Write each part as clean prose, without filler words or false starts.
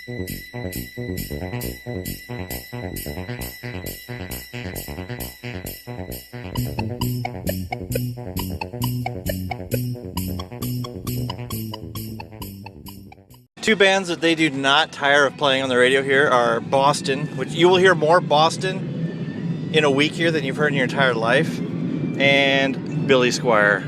Two bands that they do not tire of playing on the radio here are Boston, which you will hear more Boston in a week here than you've heard in your entire life, and Billy Squier.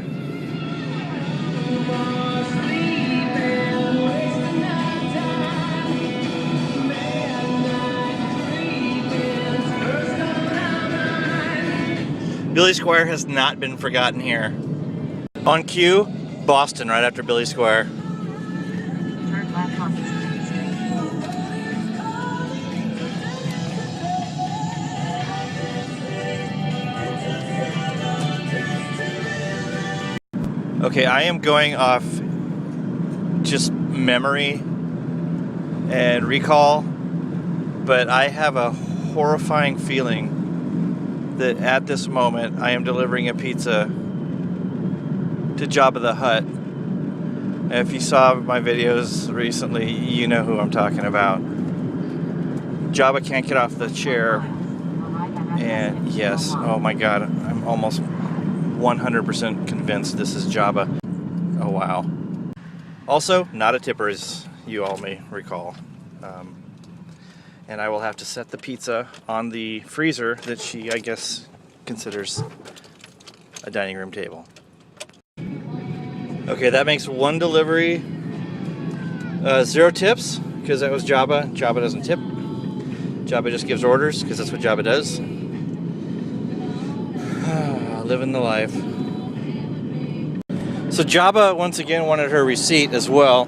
Billy Squier has not been forgotten here. On cue, Boston right after Billy Squier. Okay, I am going off just memory and recall, but I have a horrifying feeling that at this moment I am delivering a pizza to Jabba the Hutt. And if you saw my videos recently, you know who I'm talking about. Jabba can't get off the chair, and yes, oh my god, I'm almost 100% convinced this is Jabba. Oh wow. Also, not a tipper, as you all may recall. And I will have to set the pizza on the freezer that she, I guess, considers a dining room table. Okay, that makes one delivery. 0 tips, because that was Jabba. Jabba doesn't tip. Jabba just gives orders, because that's what Jabba does. Living the life. So Jabba once again wanted her receipt as well.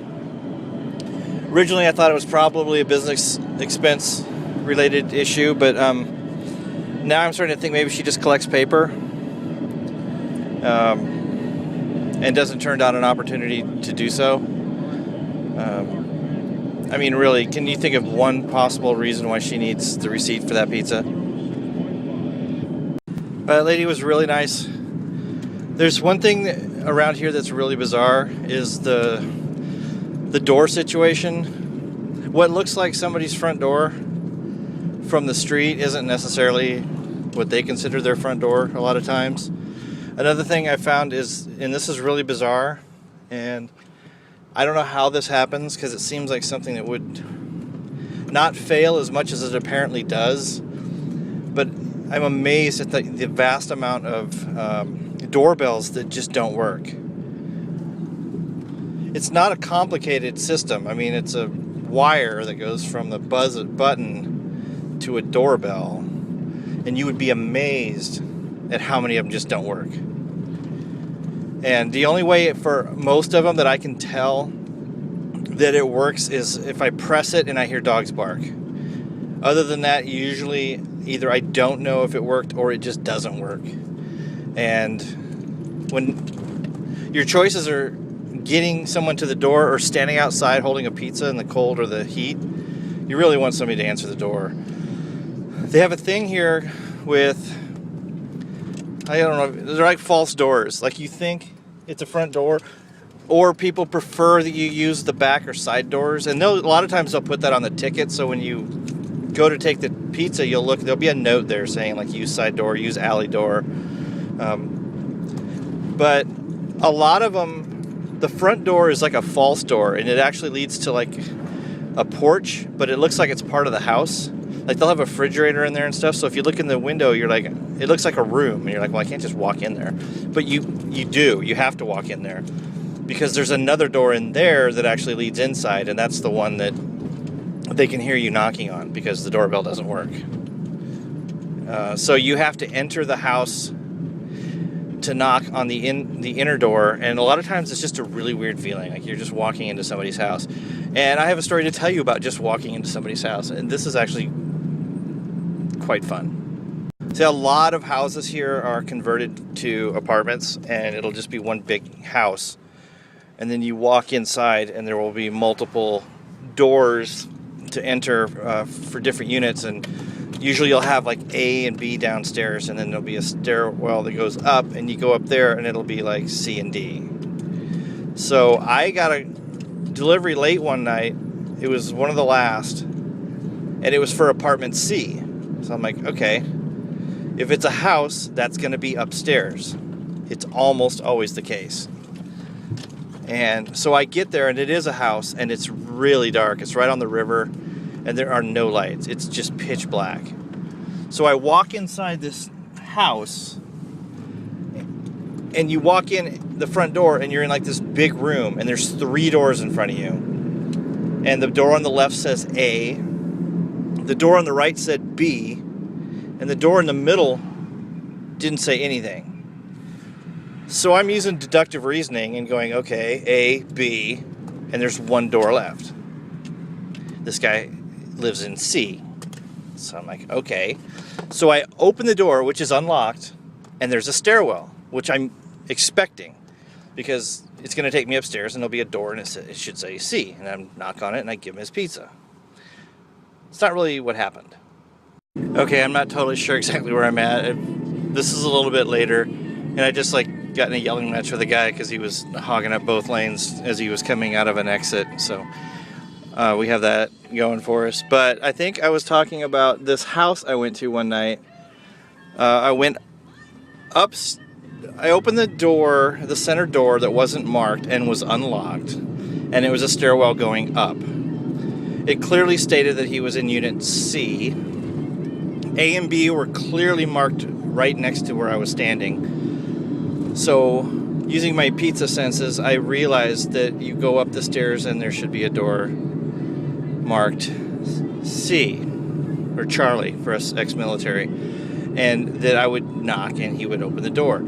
Originally I thought it was probably a business expense related issue, but now I'm starting to think maybe she just collects paper and doesn't turn down an opportunity to do so. I mean, really, can you think of one possible reason why she needs the receipt for that pizza? That lady was really nice. There's one thing around here that's really bizarre, is the door situation. What looks like somebody's front door from the street isn't necessarily what they consider their front door a lot of times. Another thing I found is, and this is really bizarre, and I don't know how this happens because it seems like something that would not fail as much as it apparently does, but I'm amazed at the vast amount of doorbells that just don't work. It's not a complicated system. I mean, it's a wire that goes from the button to a doorbell, and you would be amazed at how many of them just don't work. And the only way for most of them that I can tell that it works is if I press it and I hear dogs bark. Other than that, usually either I don't know if it worked or it just doesn't work. And when your choices are getting someone to the door or standing outside holding a pizza in the cold or the heat, you really want somebody to answer the door. They have a thing here with, I don't know, they're like false doors. Like, you think it's a front door, or people prefer that you use the back or side doors. And a lot of times they'll put that on the ticket, so when you go to take the pizza, you'll look, there'll be a note there saying like use side door, use alley door. But a lot of them, the front door is like a false door, and it actually leads to like a porch, but it looks like it's part of the house. Like, they'll have a refrigerator in there and stuff, so if you look in the window, you're like, it looks like a room, and you're like, well, I can't just walk in there. But you have to walk in there, because there's another door in there that actually leads inside, and that's the one that they can hear you knocking on, because the doorbell doesn't work. So you have to enter the house to knock on the inner door, and a lot of times it's just a really weird feeling, like you're just walking into somebody's house. And I have a story to tell you about just walking into somebody's house, and this is actually quite fun. See, a lot of houses here are converted to apartments, and it'll just be one big house, and then you walk inside and there will be multiple doors to enter for different units, and usually you'll have like A and B downstairs, and then there'll be a stairwell that goes up, and you go up there and it'll be like C and D. So I got a delivery late one night, It was one of the last, and it was for apartment C. So I'm like, okay, if it's a house, that's going to be upstairs. It's almost always the case. And so I get there, and it is a house, and it's really dark. It's right on the river, and there are no lights. It's just pitch black. So I walk inside this house, and you walk in the front door, and you're in like this big room, and there's 3 doors in front of you. And the door on the left says A, the door on the right said B, and the door in the middle didn't say anything. So I'm using deductive reasoning and going, okay, A, B, and there's 1 door left. This guy lives in C. So I'm like, okay. So I open the door, which is unlocked, and there's a stairwell, which I'm expecting, because it's going to take me upstairs, and there'll be a door, and it should say C. And I knock on it, and I give him his pizza. It's not really what happened. Okay, I'm not totally sure exactly where I'm at. This is a little bit later, and I just got in a yelling match with a guy because he was hogging up both lanes as he was coming out of an exit. So we have that going for us. But I think I was talking about this house I went to one night. I went up. I opened the door, the center door that wasn't marked and was unlocked, and it was a stairwell going up. It clearly stated that he was in Unit C. A and B were clearly marked right next to where I was standing. So, using my pizza senses, I realized that you go up the stairs and there should be a door marked C, or Charlie for us ex-military, and that I would knock and he would open the door.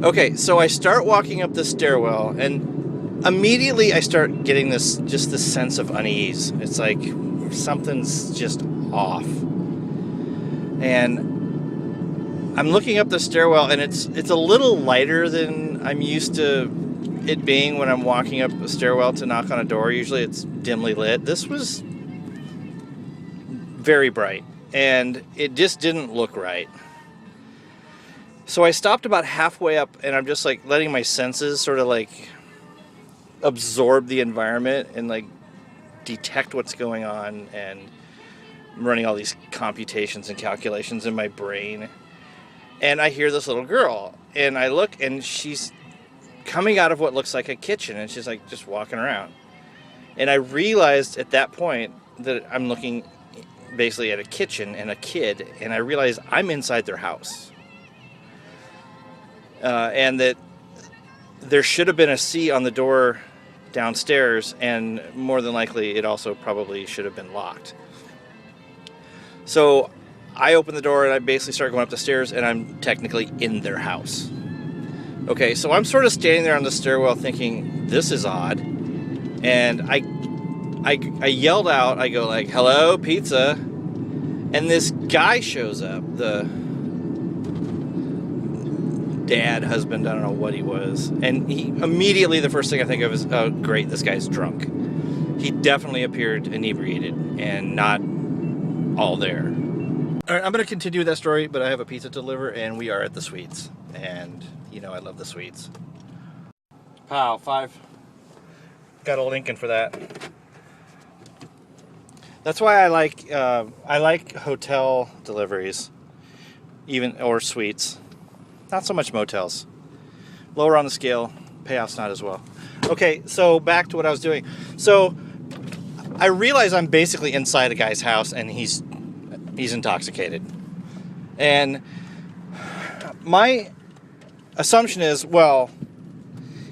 Okay, so I start walking up the stairwell, and immediately I start getting this sense of unease. It's like something's just off. And I'm looking up the stairwell, and it's a little lighter than I'm used to it being when I'm walking up a stairwell to knock on a door. Usually it's dimly lit. This was very bright, and it just didn't look right. So I stopped about halfway up, and I'm just letting my senses sort of absorb the environment and detect what's going on, and I'm running all these computations and calculations in my brain. And I hear this little girl, and I look, and she's coming out of what looks like a kitchen, and she's just walking around. And I realized at that point that I'm looking basically at a kitchen and a kid, and I realized I'm inside their house. And that there should have been a C on the door downstairs, and more than likely it also probably should have been locked. So I open the door, and I basically start going up the stairs, and I'm technically in their house. Okay, so I'm sort of standing there on the stairwell thinking, this is odd. And I yelled out, I go hello, pizza. And this guy shows up, the dad, husband, I don't know what he was. And he immediately, the first thing I think of is, oh great, this guy's drunk. He definitely appeared inebriated and not all there. All right, I'm going to continue with that story, but I have a pizza to deliver, and we are at the Sweets. And, I love the Sweets. Pow, 5. Got a Lincoln for that. That's why I like hotel deliveries, or Sweets. Not so much motels. Lower on the scale, payoff's not as well. Okay, so back to what I was doing. So I realize I'm basically inside a guy's house, and he's intoxicated. And my assumption is, well,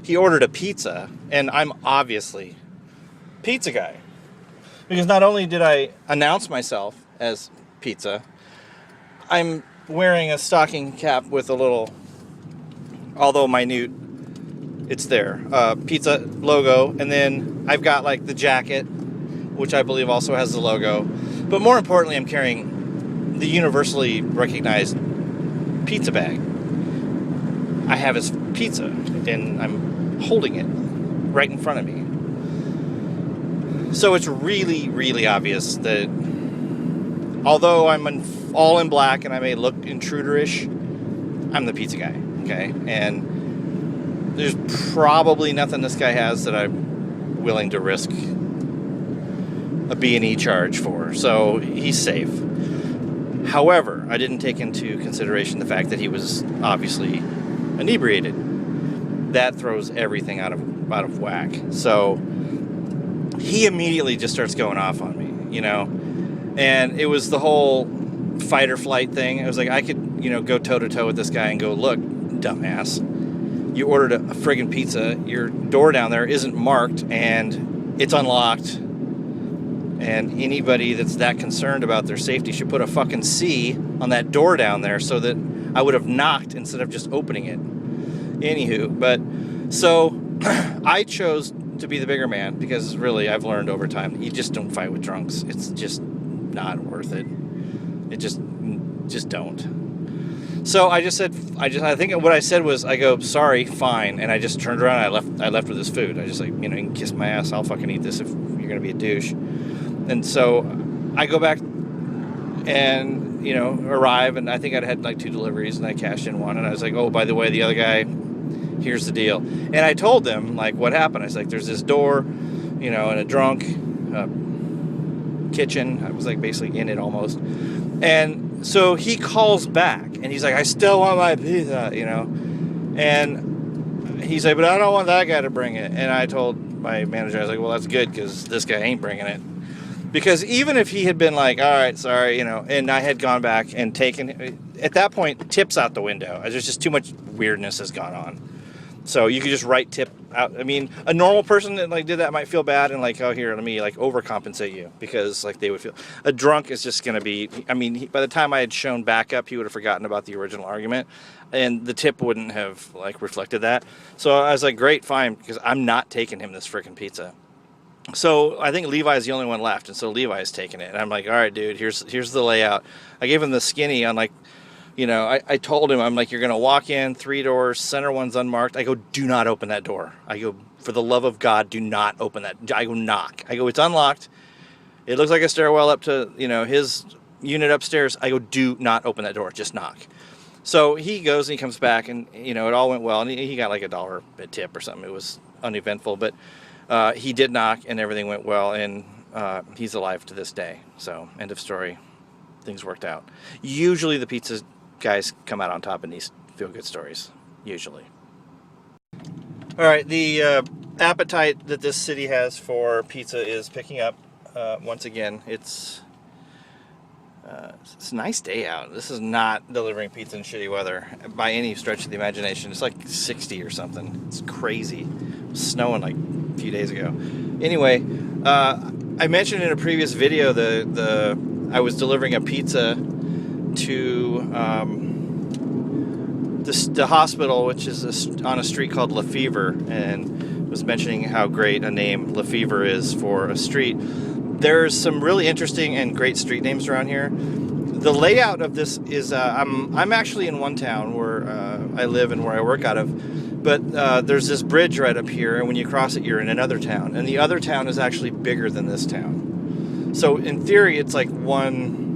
he ordered a pizza, and I'm obviously pizza guy. Because not only did I announce myself as pizza, I'm wearing a stocking cap with a little, although minute, it's there, pizza logo, and then I've got the jacket, which I believe also has the logo. But more importantly, I'm carrying the universally recognized pizza bag. I have his pizza, and I'm holding it right in front of me. So it's really, really obvious that although I'm all in black and I may look intruderish, I'm the pizza guy, okay? And there's probably nothing this guy has that I'm willing to risk a B&E charge for, so he's safe. However, I didn't take into consideration the fact that he was obviously inebriated. That throws everything out of whack. So he immediately just starts going off on me, you know? And it was the whole fight or flight thing. It was like I could, you know, go toe-to-toe with this guy and go, look, dumbass, you ordered a friggin' pizza, your door down there isn't marked, and it's unlocked, and anybody that's that concerned about their safety should put a fucking C on that door down there so that I would have knocked instead of just opening it. Anywho, but so I chose to be the bigger man because really I've learned over time you just don't fight with drunks. It's just not worth it. It just don't. So I just said, I think what I said was, I go, sorry, fine, and I just turned around and I left with his food. I just like, you know, you can kiss my ass, I'll fucking eat this if you're gonna be a douche. And so I go back and, you know, arrive, and I think I'd had like 2 deliveries, and I cashed in one, and I was like, oh, by the way, the other guy, here's the deal. And I told them, like, what happened. I was like, there's this door, you know, and a drunk kitchen. I was like basically in it almost. And so he calls back, and he's like, I still want my pizza, you know. And he's like, but I don't want that guy to bring it. And I told my manager, I was like, well, that's good, because this guy ain't bringing it. Because even if he had been like, all right, sorry, you know, and I had gone back and taken, at that point, tips out the window. There's just too much weirdness has gone on. So you could just write tip out. I mean, a normal person that like did that might feel bad and like, oh, here, let me like overcompensate you, because like they would feel. A drunk is just going to be, I mean, by the time I had shown backup, he would have forgotten about the original argument, and the tip wouldn't have like reflected that. So I was like, great, fine, because I'm not taking him this freaking pizza. So I think Levi's the only one left, and so Levi's taking it. And I'm like, all right, dude, here's the layout. I gave him the skinny on like, you know, I told him, I'm like, you're going to walk in, 3 doors, center one's unmarked. I go, do not open that door. I go, for the love of God, do not open that. I go, knock. I go, it's unlocked. It looks like a stairwell up to, you know, his unit upstairs. I go, do not open that door. Just knock. So he goes and he comes back, and, you know, it all went well. And he got like $1 a tip or something. It was uneventful, but he did knock, and everything went well, and he's alive to this day. So, end of story. Things worked out. Usually the pizza guys come out on top in these feel-good stories. Usually. All right, the appetite that this city has for pizza is picking up. Once again, it's a nice day out. This is not delivering pizza in shitty weather by any stretch of the imagination. It's like 60 or something. It's crazy. It was snowing like a few days ago. Anyway, I mentioned in a previous video I was delivering a pizza to the hospital, which is on a street called Lefevre, and was mentioning how great a name Lefevre is for a street. There's some really interesting and great street names around here. The layout of this is, I'm actually in one town where I live and where I work out of, but there's this bridge right up here, and when you cross it, you're in another town, and the other town is actually bigger than this town. So in theory, it's like one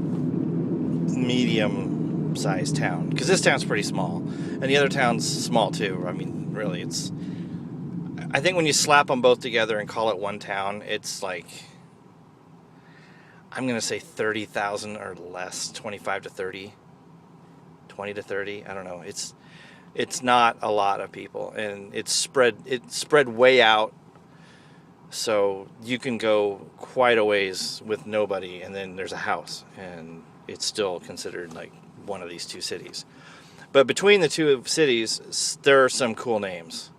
medium-sized town, because this town's pretty small, and the other town's small too. I mean, really, I think when you slap them both together and call it one town, it's like, I'm going to say 30,000 or less, 25 to 30, 20 to 30, I don't know. It's not a lot of people, and it's spread way out, so you can go quite a ways with nobody, and then there's a house, and it's still considered like one of these two cities. But between the two cities, there are some cool names.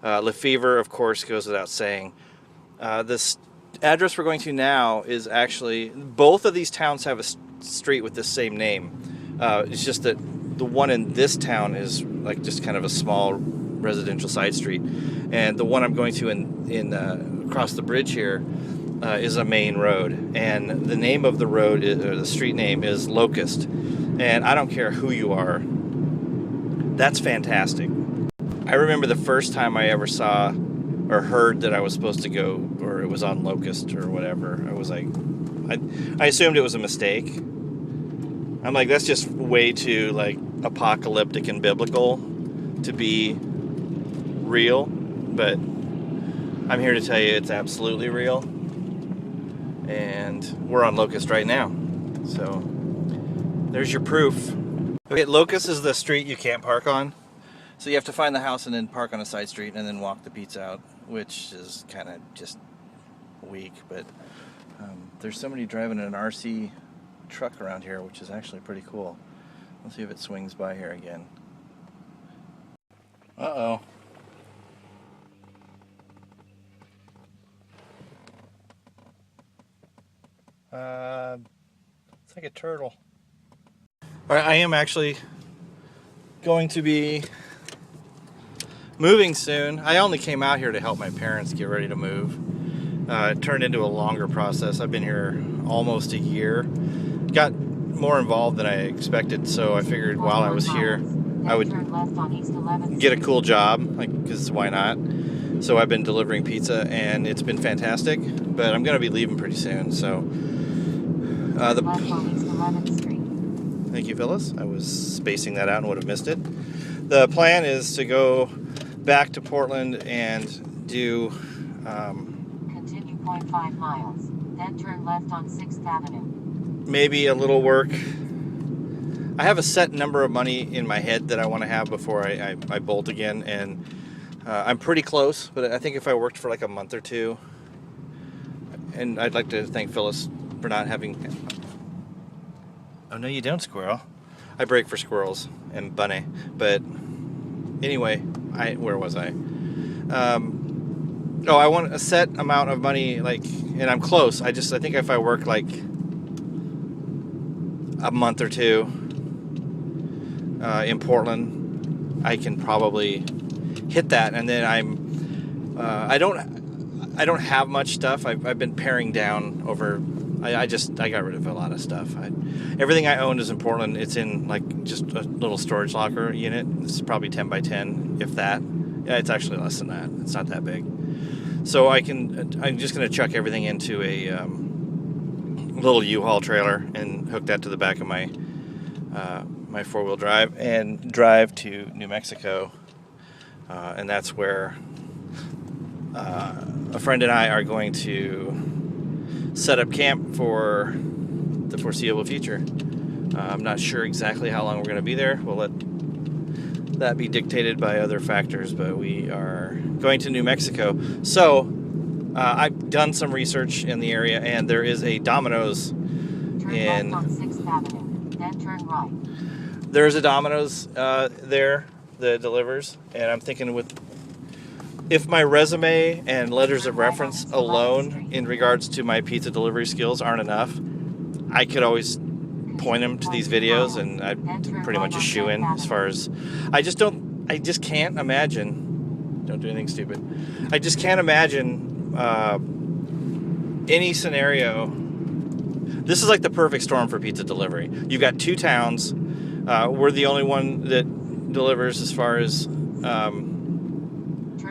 Lefevre, of course, goes without saying. This address we're going to now is actually, both of these towns have a street with the same name. It's just that the one in this town is like just kind of a small residential side street, and the one I'm going to in across the bridge here is a main road, and the name of the road or the street name is Locust. And I don't care who you are, that's fantastic. I remember the first time I ever saw or heard that I was supposed to go, or it was on Locust or whatever, I was like, I assumed it was a mistake. I'm like, that's just way too like apocalyptic and biblical to be real, but I'm here to tell you it's absolutely real. and we're on Locust right now. So there's your proof. Okay, Locust is the street you can't park on. So you have to find the house and then park on a side street and then walk the pizza out, which is kind of just weak. But there's somebody driving an RC truck around here, which is actually pretty cool. Let's see if it swings by here again. Uh-oh. It's like a turtle. All right, I am actually going to be moving soon. I only came out here to help my parents get ready to move. It turned into a longer process. I've been here almost a year. Got more involved than I expected, so I figured while I was here, I would get a cool job, because why not? So I've been delivering pizza, and it's been fantastic, but I'm going to be leaving pretty soon, so... Thank you, Phyllis. I was spacing that out and would have missed it. The plan is to go back to Portland and do... Continue 0.5 miles, then turn left on 6th Avenue. Maybe a little work. I have a set number of money in my head that I want to have before I bolt again, and I'm pretty close, but I think if I worked for like a month or two, and I'd like to thank Phyllis for not having... Oh, no, you don't, squirrel. I brake for squirrels and bunny, but anyway, where was I? I want a set amount of money, and I'm close. I think if I work like a month or two in Portland, I can probably hit that, and then I don't have much stuff. I've been paring down over. I got rid of a lot of stuff. Everything I owned is in Portland. It's in just a little storage locker unit. It's probably 10 by 10, if that. Yeah, it's actually less than that. It's not that big. So I'm just gonna chuck everything into a little U-Haul trailer and hook that to the back of my my 4-wheel drive and drive to New Mexico, and that's where a friend and I are going to set up camp for the foreseeable future. I'm not sure exactly how long we're going to be there. We'll let that be dictated by other factors, but we are going to New Mexico. So I've done some research in the area, and there is a Domino's Turn left on 6th Avenue, then turn right. There's a Domino's there that delivers, and I'm thinking if my resume and letters of reference alone in regards to my pizza delivery skills aren't enough, I could always point them to these videos, and I'd pretty much a shoe-in as far as... I just can't imagine... Don't do anything stupid. I just can't imagine any scenario... This is like the perfect storm for pizza delivery. You've got two towns. We're the only one that delivers as far as... Turn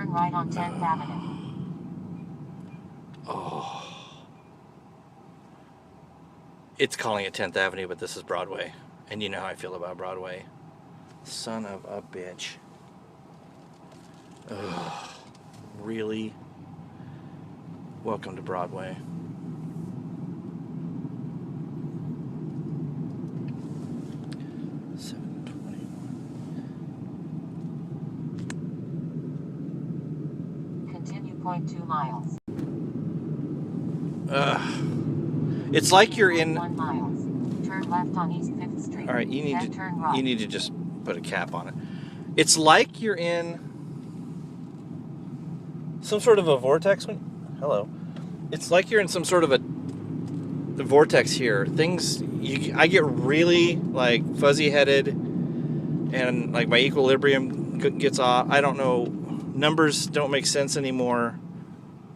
right on 10th Avenue. Oh. It's calling it 10th Avenue, but this is Broadway. And you know how I feel about Broadway. Son of a bitch. Ugh. Really? Welcome to Broadway. Continue 0.2 miles. It's like you're in... 1 miles. Turn left on East 5th Street. All right, you need to just put a cap on it. It's like you're in some sort of a vortex. Hello. It's like you're in some sort of a vortex here. I get really fuzzy-headed, and my equilibrium gets off. I don't know. Numbers don't make sense anymore.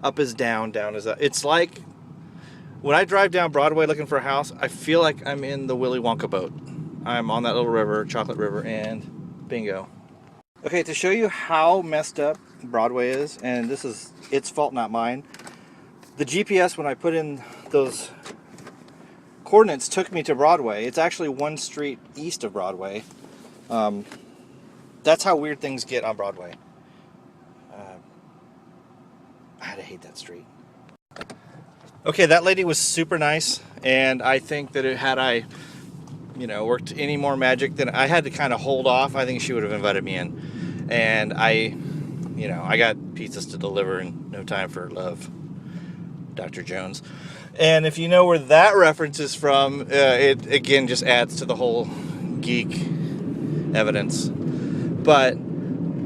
Up is down, down is up. It's like when I drive down Broadway looking for a house, I feel like I'm in the Willy Wonka boat. I'm on that little river, Chocolate River, and bingo. Okay, to show you how messed up Broadway is, and this is its fault, not mine. The GPS, when I put in those coordinates, took me to Broadway. It's actually one street east of Broadway. That's how weird things get on Broadway. I hate that street. Okay, that lady was super nice, and I think that had I, worked any more magic, than I had to kind of hold off. I think she would have invited me in, and I got pizzas to deliver in no time for love, Dr. Jones. And if you know where that reference is from, it again just adds to the whole geek evidence. But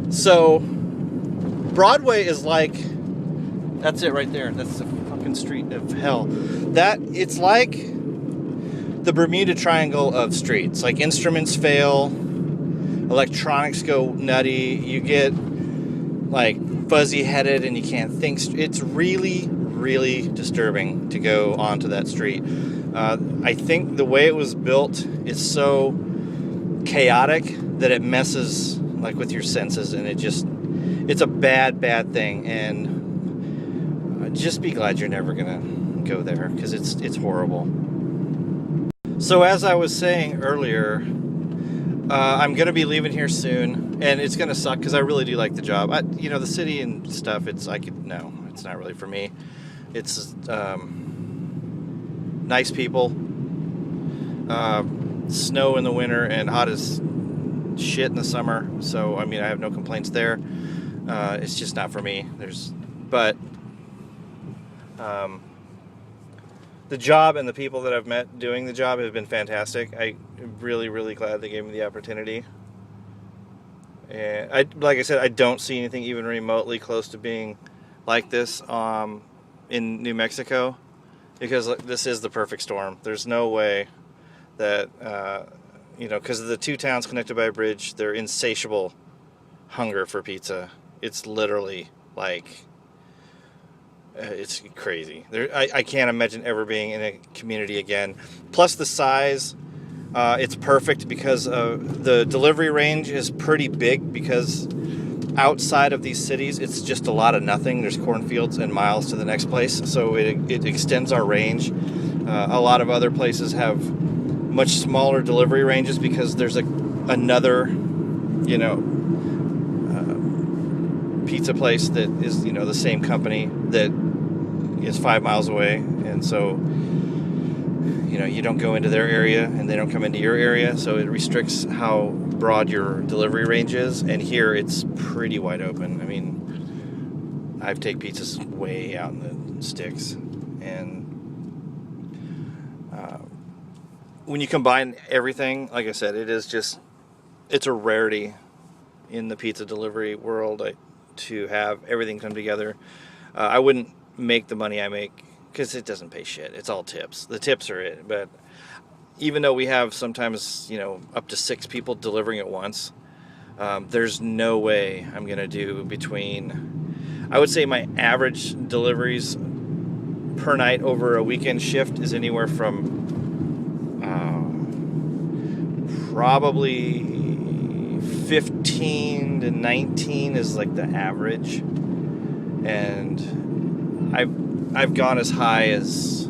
so Broadway is like, that's it right there. That's the fucking street of hell. It's like the Bermuda Triangle of streets. Like, instruments fail, electronics go nutty, you get like fuzzy headed and you can't think. It's really, really disturbing to go onto that street. I think the way it was built is so chaotic that it messes like with your senses, and it's a bad thing. And just be glad you're never gonna go there, because it's horrible. So as I was saying earlier, I'm going to be leaving here soon, and it's going to suck because I really do like the job. The city and stuff, it's not really for me. It's nice people, snow in the winter, and hot as shit in the summer. So, I have no complaints there. It's just not for me. The job and the people that I've met doing the job have been fantastic. I'm really, really glad they gave me the opportunity. And like I said, I don't see anything even remotely close to being like this in New Mexico, because this is the perfect storm. There's no way that, because of the two towns connected by a bridge, their insatiable hunger for pizza. It's literally like... it's crazy. I can't imagine ever being in a community again. Plus the size, it's perfect because the delivery range is pretty big, because outside of these cities, it's just a lot of nothing. There's cornfields and miles to the next place, so it extends our range. A lot of other places have much smaller delivery ranges because there's another, pizza place that is, the same company that is 5 miles away, and so you don't go into their area and they don't come into your area, so it restricts how broad your delivery range is. And here it's pretty wide open. I've taken pizzas way out in the sticks, and when you combine everything, like I said, it's a rarity in the pizza delivery world to have everything come together. I wouldn't make the money I make, because it doesn't pay shit. It's all tips. The tips are it. But even though we have sometimes, up to 6 people delivering at once, there's no way I'm going to do between... I would say my average deliveries per night over a weekend shift is anywhere from probably 15 to 19 is like the average. And I've gone as high as,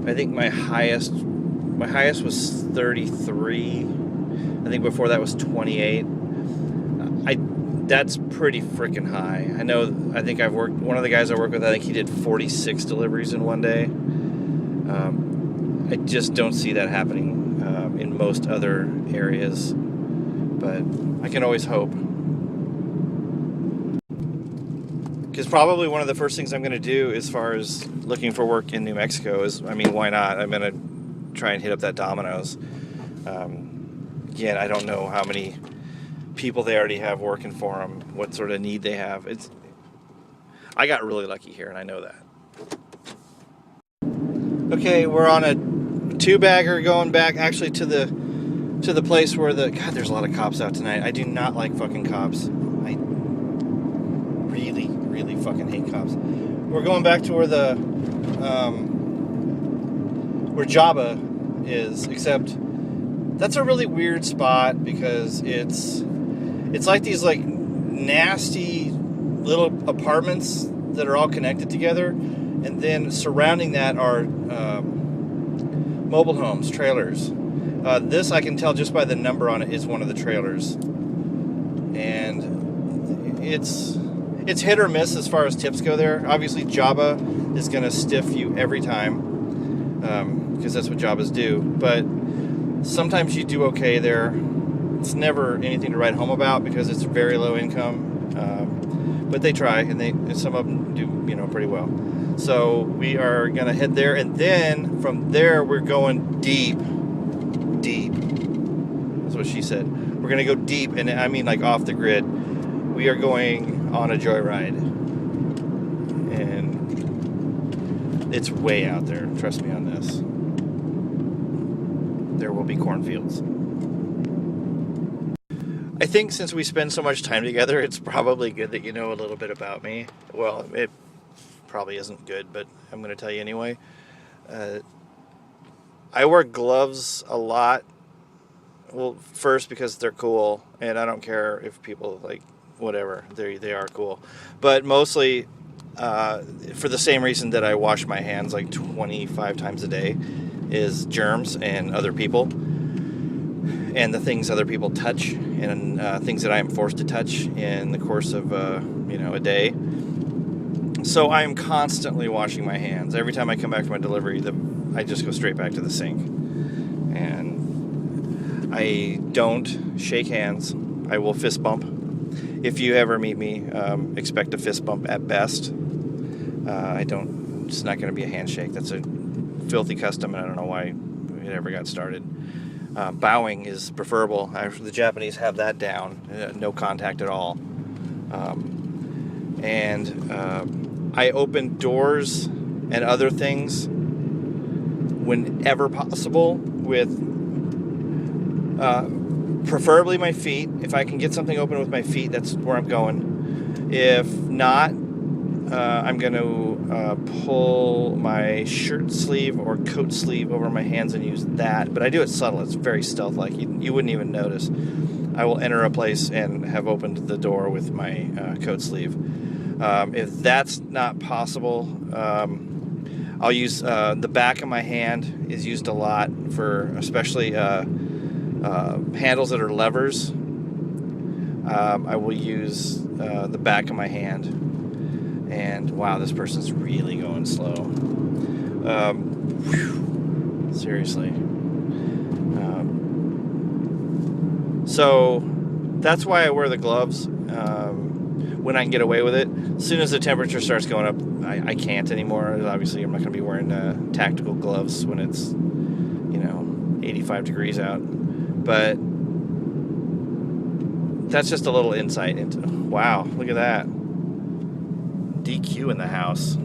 I think my highest was 33. I think before that was 28. That's pretty freaking high. I think one of the guys I work with, I think he did 46 deliveries in one day. I just don't see that happening in most other areas, but I can always hope. Because probably one of the first things I'm going to do as far as looking for work in New Mexico is, why not? I'm going to try and hit up that Domino's. Again, I don't know how many people they already have working for them, what sort of need they have. I got really lucky here, and I know that. Okay, we're on a 2-bagger going back actually to the place where God, there's a lot of cops out tonight. I do not like fucking cops. I really, really fucking hate cops. We're going back to where where Java is, except that's a really weird spot because it's like these like nasty little apartments that are all connected together, and then surrounding that are mobile homes, trailers. This I can tell just by the number on it is one of the trailers, and it's hit or miss as far as tips go there. Obviously, Java is going to stiff you every time because that's what Javas do. But sometimes you do okay there. It's never anything to write home about because it's very low income. But they try, and some of them do, pretty well. So we are going to head there, and then from there we're going deep. That's what she said. We're going to go deep, and I mean like off the grid. We are going on a joyride, and it's way out there. Trust me on this. There will be cornfields. I think since we spend so much time together, it's probably good that you know a little bit about me. Well, it probably isn't good, but I'm going to tell you anyway. I wear gloves a lot. Well, first because they're cool, and I don't care if people whatever. They are cool. But mostly for the same reason that I wash my hands 25 times a day is germs and other people. And the things other people touch, and things that I am forced to touch in the course of a day. So I am constantly washing my hands. Every time I come back from my delivery, I just go straight back to the sink. And I don't shake hands. I will fist bump. If you ever meet me, expect a fist bump at best. It's not going to be a handshake. That's a filthy custom, and I don't know why it ever got started. Bowing is preferable. The Japanese have that down. No contact at all. I open doors and other things whenever possible with preferably my feet. If I can get something open with my feet, that's where I'm going. If not, I'm going to pull my shirt sleeve or coat sleeve over my hands and use that. But I do it subtle. It's very stealth-like. You wouldn't even notice. I will enter a place and have opened the door with my coat sleeve. If that's not possible, I'll use the back of my hand is used a lot for especially handles that are levers. I will use the back of my hand. And wow, this person's really going slow. Seriously. So that's why I wear the gloves when I can get away with it. As soon as the temperature starts going up, I can't anymore. Obviously, I'm not going to be wearing tactical gloves when it's 85 degrees out. But that's just a little insight into. Wow, look at that. DQ in the house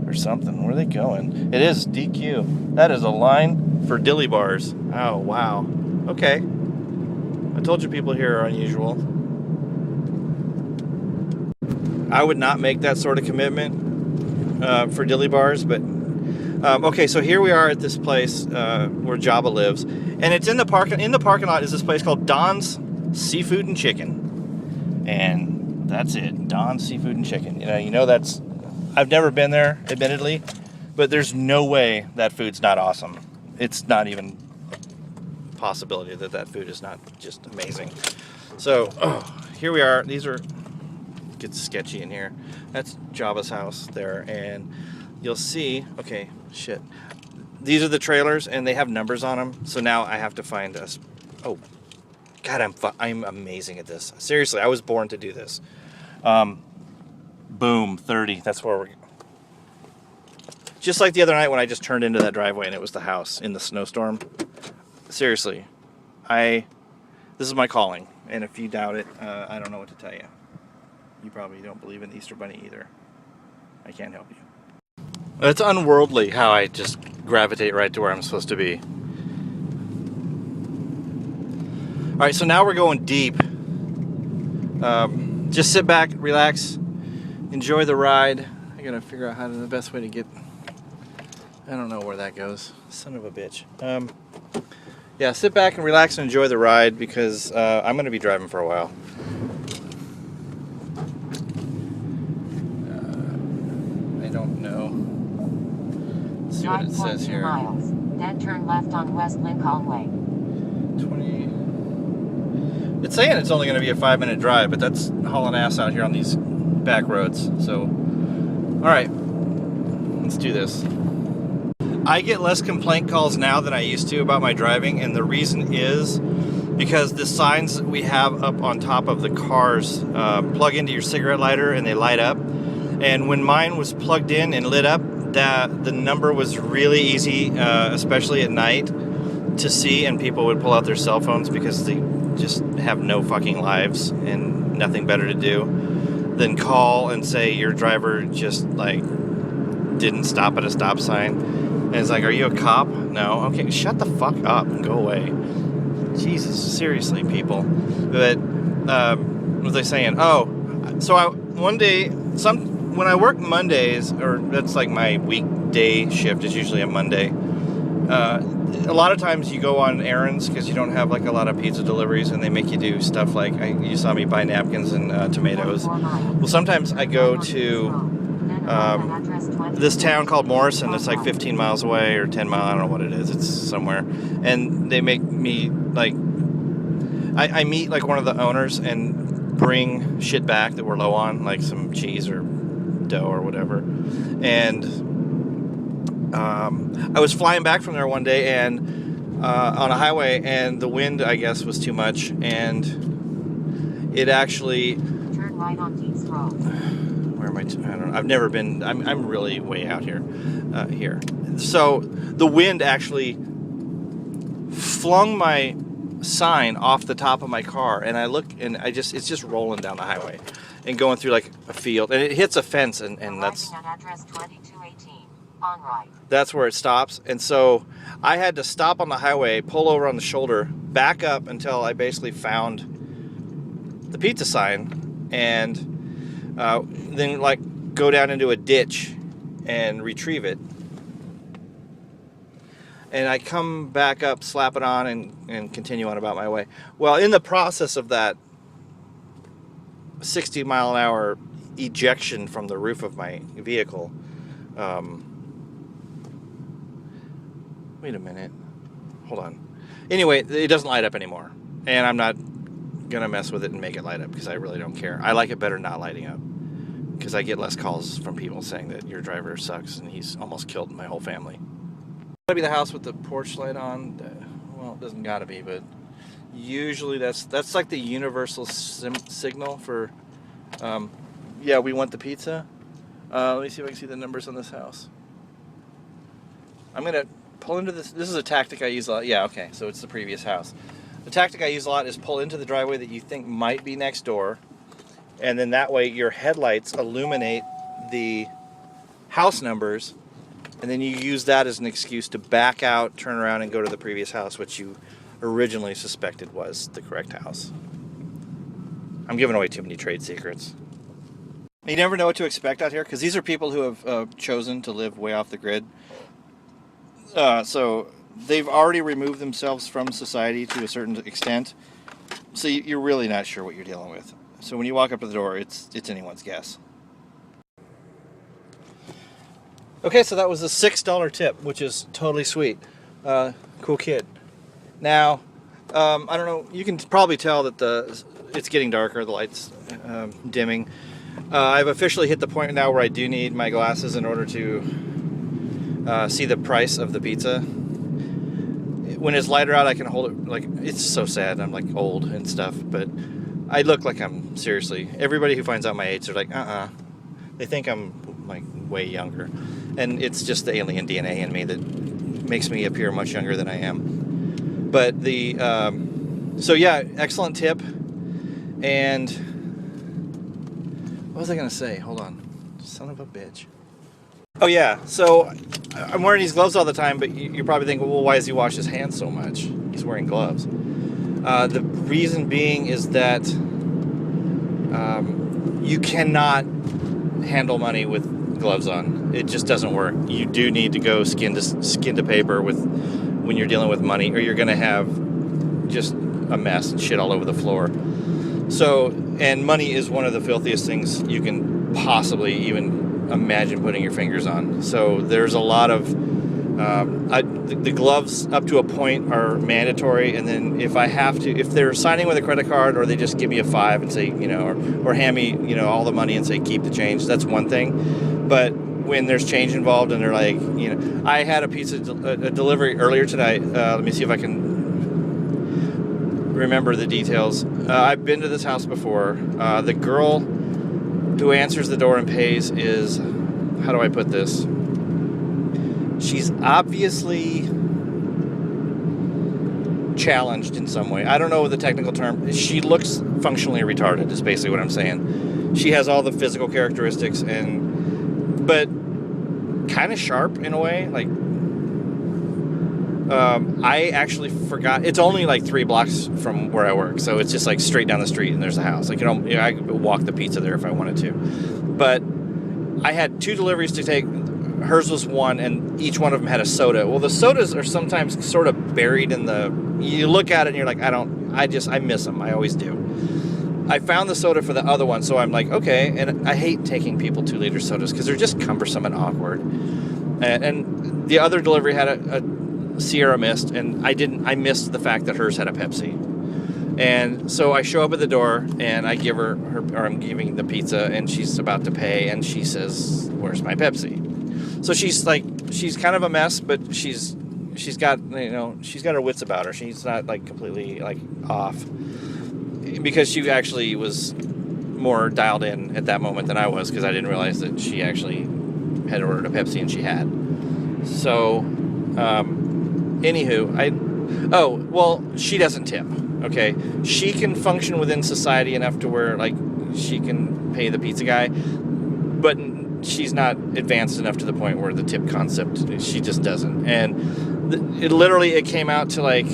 or something. Where are they going? It is DQ. That is a line for dilly bars. Oh, wow. Okay. I told you people here are unusual. I would not make that sort of commitment for dilly bars, but okay, so here we are at this place where Java lives, and it's in the parking lot is this place called Don's Seafood and Chicken, and that's it. Don's Seafood and Chicken. That's. I've never been there, admittedly, but there's no way that food's not awesome. It's not even a possibility that food is not just amazing. So here we are. These are. Gets sketchy in here. That's Java's house there, and you'll see. Okay, shit. These are the trailers, and they have numbers on them. So now I have to find us. Oh, God, I'm amazing at this. Seriously, I was born to do this. Boom, 30. That's where we're. Just like the other night when I just turned into that driveway and it was the house in the snowstorm. Seriously, this is my calling. And if you doubt it, I don't know what to tell you. You probably don't believe in the Easter Bunny either. I can't help you. It's unworldly how I just gravitate right to where I'm supposed to be. All right, so now we're going deep. Just sit back, relax, enjoy the ride. I gotta figure out the best way to get. I don't know where that goes. Son of a bitch. Yeah, sit back and relax and enjoy the ride because I'm gonna be driving for a while. I don't know. Let's see what it says here. Miles. Then turn left on West Lincoln Way. 20. It's saying it's only going to be a 5-minute drive, but that's hauling ass out here on these back roads. So, all right, let's do this. I get less complaint calls now than I used to about my driving, and the reason is because the signs that we have up on top of the cars plug into your cigarette lighter and they light up. And when mine was plugged in and lit up, the number was really easy, especially at night, to see, and people would pull out their cell phones because they just have no fucking lives and nothing better to do than call and say your driver just like didn't stop at a stop sign. And it's like, are you a cop? No. Okay, shut the fuck up and go away. Jesus, seriously, people. But what was I saying? Oh, so one day, when I work Mondays, or that's like my weekday shift is usually a Monday. A lot of times you go on errands because you don't have like a lot of pizza deliveries, and they make you do stuff like you saw me buy napkins and tomatoes. Well, sometimes I go to this town called Morrison. It's like 15 miles away or 10 miles. I don't know what it is. It's somewhere, and they make me like I meet like one of the owners and bring shit back that we're low on, like some cheese or dough or whatever. And I was flying back from there one day and on a highway, and the wind, I guess, was too much, and it actually Turn right on Deeds Road. Where am I? I don't know. I've never been. I'm really way out here. Here. So the wind actually flung my sign off the top of my car, and I look, and it's just rolling down the highway and going through like a field, and it hits a fence, and that's at address 2218 on right. That's where it stops. And so I had to stop on the highway, pull over on the shoulder, back up until I basically found the pizza sign, and then like go down into a ditch and retrieve it. And I come back up, slap it on, and continue on about my way. Well, in the process of that 60 mile an hour ejection from the roof of my vehicle, wait a minute, hold on. Anyway, it doesn't light up anymore, and I'm not gonna mess with it and make it light up because I really don't care. I like it better not lighting up because I get less calls from people saying that your driver sucks and he's almost killed my whole family. Gotta be the house with the porch light on. Well, it doesn't gotta be, but usually that's like the universal signal for yeah, we want the pizza. Let me see if I can see the numbers on this house. I'm gonna pull into this. This is a tactic I use a lot. Yeah, okay, so it's the previous house. The tactic I use a lot is pull into the driveway that you think might be next door, and then that way your headlights illuminate the house numbers, and then you use that as an excuse to back out, turn around, and go to the previous house, which you originally suspected was the correct house. I'm giving away too many trade secrets. You never know what to expect out here, because these are people who have chosen to live way off the grid. So they've already removed themselves from society to a certain extent. So you're really not sure what you're dealing with. So when you walk up to the door, it's anyone's guess. Okay, so that was a $6 tip, which is totally sweet. Cool kid. Now, I don't know, you can probably tell that it's getting darker, the light's dimming. I've officially hit the point now where I do need my glasses in order to see the price of the pizza. When it's lighter out, I can hold it, like, it's so sad, I'm like old and stuff, but I look like I'm seriously, everybody who finds out my age, they're like, they think I'm like way younger, and it's just the alien DNA in me that makes me appear much younger than I am. But so yeah, excellent tip. And what was I gonna say? Hold on, son of a bitch. Oh yeah, so I'm wearing these gloves all the time, but you're probably thinking, well, why does he wash his hands so much? He's wearing gloves. The reason being is that you cannot handle money with gloves on. It just doesn't work. You do need to go skin to paper when you're dealing with money, or you're gonna have just a mess and shit all over the floor. So, and money is one of the filthiest things you can possibly even imagine putting your fingers on. So there's a lot of The gloves up to a point are mandatory, and then if they're signing with a credit card, or they just give me a $5 and say, or hand me, all the money and say keep the change. That's one thing, but when there's change involved and they're like, I had a delivery earlier tonight. Let me see if I can remember the details. I've been to this house before. The girl who answers the door and pays is, how do I put this? She's obviously challenged in some way. I don't know the technical term. She looks functionally retarded is basically what I'm saying. She has all the physical characteristics, but kind of sharp in a way. Like, I actually forgot. It's only like 3 blocks from where I work, so it's just like straight down the street and there's a house. Like, I could walk the pizza there if I wanted to. But I had 2 deliveries to take. Hers was 1, and each one of them had a soda. Well, the sodas are sometimes sort of buried in you look at it and you're like, I miss them. I always do. I found the soda for the other one, so I'm like, okay. And I hate taking people 2-liter sodas because they're just cumbersome and awkward. And the other delivery had a Sierra Mist, and I missed the fact that hers had a Pepsi. And so I show up at the door, and I give her I'm giving the pizza, and she's about to pay, and she says, "Where's my Pepsi?" So she's kind of a mess, but she's got she's got her wits about her. She's not like completely like off, because she actually was more dialed in at that moment than I was, because I didn't realize that she actually had ordered a Pepsi and she had. So, anywho, she doesn't tip. Okay, she can function within society enough to where like she can pay the pizza guy, but she's not advanced enough to the point where the tip concept, she just doesn't. And it came out to like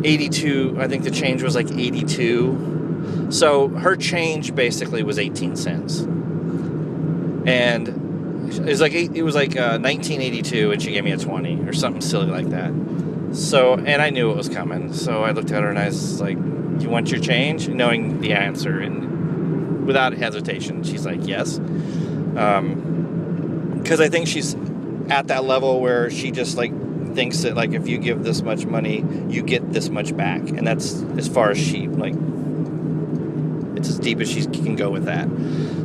82. I think the change was like 82. So her change basically was 18 cents. And it was like 1982, and she gave me a 20 or something silly like that. So, and I knew it was coming. So I looked at her and I was like, "You want your change?" Knowing the answer, and without hesitation, she's like, "Yes." Because I think she's at that level where she just like thinks that like if you give this much money, you get this much back, and that's as far as she like. It's as deep as she can go with that.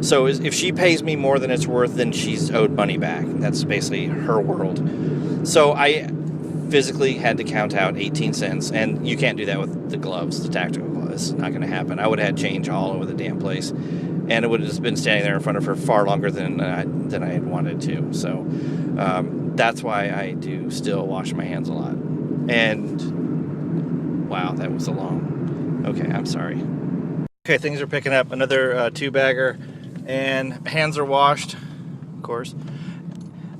So if she pays me more than it's worth, then she's owed money back. That's basically her world. So I physically had to count out 18 cents, and you can't do that with the gloves, the tactical gloves. It's not going to happen. I would have had change all over the damn place, and it would have just been standing there in front of her far longer than I had wanted to. So that's why I do still wash my hands a lot. And wow, that was a long. Okay, I'm sorry. Okay, things are picking up. Another 2-bagger, and hands are washed, of course.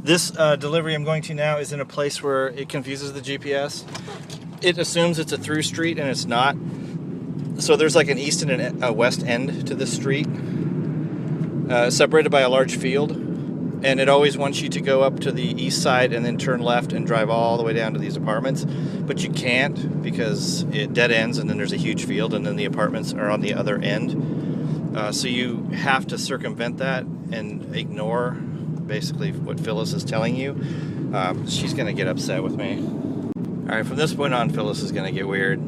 This delivery I'm going to now is in a place where it confuses the GPS. It assumes it's a through street, and it's not. So there's like an east and a west end to this street, separated by a large field, and it always wants you to go up to the east side and then turn left and drive all the way down to these apartments, but you can't because it dead ends, and then there's a huge field, and then the apartments are on the other end. So you have to circumvent that and ignore basically what Phyllis is telling you. She's going to get upset with me. All right, from this point on, Phyllis is going to get weird.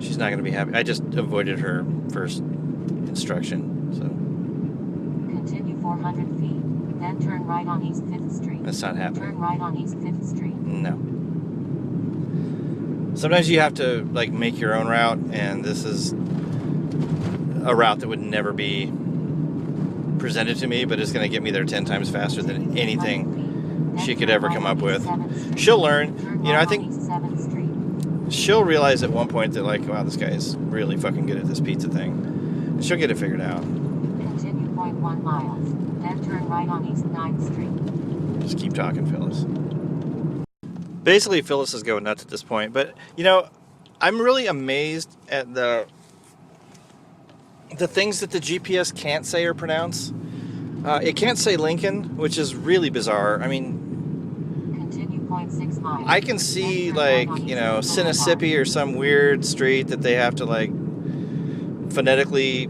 She's not going to be happy. I just avoided her first instruction. So continue 400 feet. Then turn right on East 5th Street. That's not happening. Turn right on East 5th Street. No. Sometimes you have to like make your own route, and this is a route that would never be presented to me, but it's going to get me there 10 times faster than anything she could ever come up with. She'll learn. I think she'll realize at one point that like, wow, this guy is really fucking good at this pizza thing. She'll get it figured out. Continue 0.1 miles. Then turn right on East 9th Street. Just keep talking, Phyllis. Basically, Phyllis is going nuts at this point, but I'm really amazed at the things that the GPS can't say or pronounce. It can't say Lincoln, which is really bizarre. I mean, continue 0.6 miles. I can see like Sinisippi or some weird street that they have to like phonetically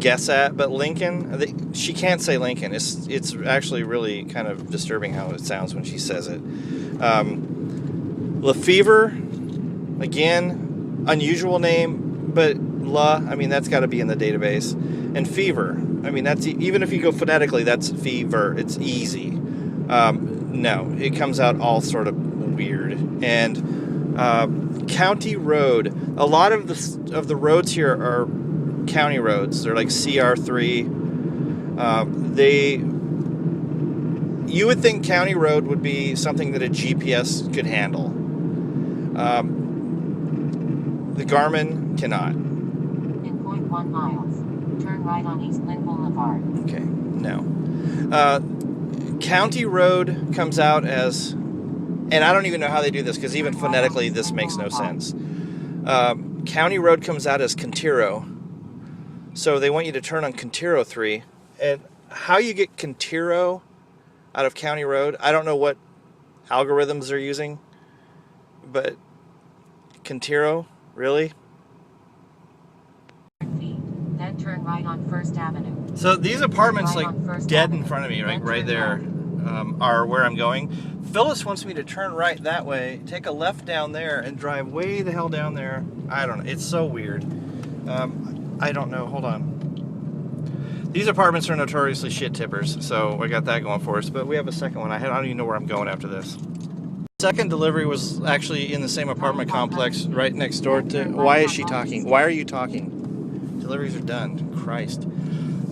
guess at, but Lincoln, she can't say Lincoln. It's actually really kind of disturbing how it sounds when she says it. Lefevre, again, unusual name, but I mean, that's got to be in the database. And fever, I mean, that's, even if you go phonetically, that's fever. It's easy. No, it comes out all sort of weird. And county road, a lot of the roads here are county roads. They're like CR3. You would think county road would be something that a GPS could handle. The Garmin cannot. In 0.1 miles, turn right on East Lynn Boulevard. Okay, no. County road comes out as, and I don't even know how they do this, because even phonetically this makes no sense. County road comes out as Quintero. So they want you to turn on Quintero 3. And how you get Quintero out of county road, I don't know what algorithms they're using, but Quintero, really? Then turn right on First Avenue. So these apartments, like dead in front of me, right there, are where I'm going. Phyllis wants me to turn right that way, take a left down there, and drive way the hell down there. I don't know. It's so weird. I don't know. Hold on. These apartments are notoriously shit tippers, so I got that going for us. But we have a second one. I don't even know where I'm going after this. Second delivery was actually in the same apartment complex right next door to... Why is she talking? Why are you talking? Deliveries are done. Christ.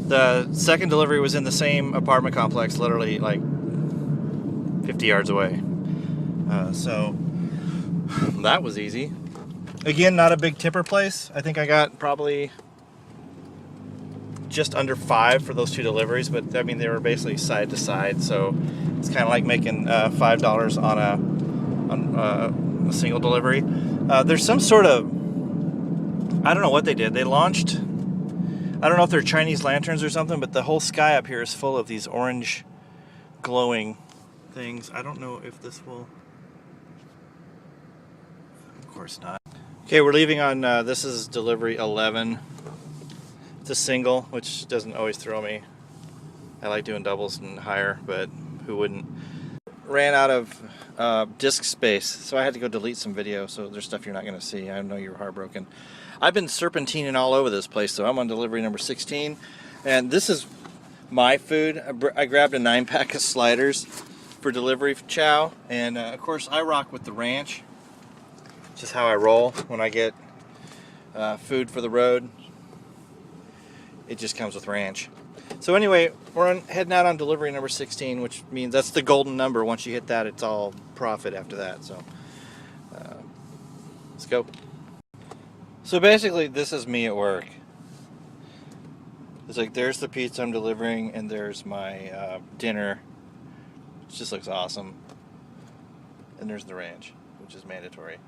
The second delivery was in the same apartment complex, literally like 50 yards away. So that was easy. Again, not a big tipper place. I think I got probably just under 5 for those 2 deliveries, but I mean, they were basically side to side, so it's kind of like making $5 on a single delivery. There's some sort of, I don't know what they did. They launched, I don't know if they're Chinese lanterns or something, but the whole sky up here is full of these orange glowing things. I don't know if this will, of course not. Okay, we're leaving on, this is delivery 11. It's a single, which doesn't always throw me. I like doing doubles and higher, but who wouldn't? Ran out of disk space, so I had to go delete some video, so there's stuff you're not going to see. I know you're heartbroken. I've been serpentining all over this place, so I'm on delivery number 16, and this is my food. I grabbed a 9-pack of sliders for delivery chow, and of course I rock with the ranch. It's just how I roll when I get food for the road. It just comes with ranch. So anyway, we're heading out on delivery number 16, which means that's the golden number. Once you hit that, it's all profit after that. So let's go. So basically, this is me at work. It's like, there's the pizza I'm delivering, and there's my dinner. It just looks awesome. And there's the ranch, which is mandatory.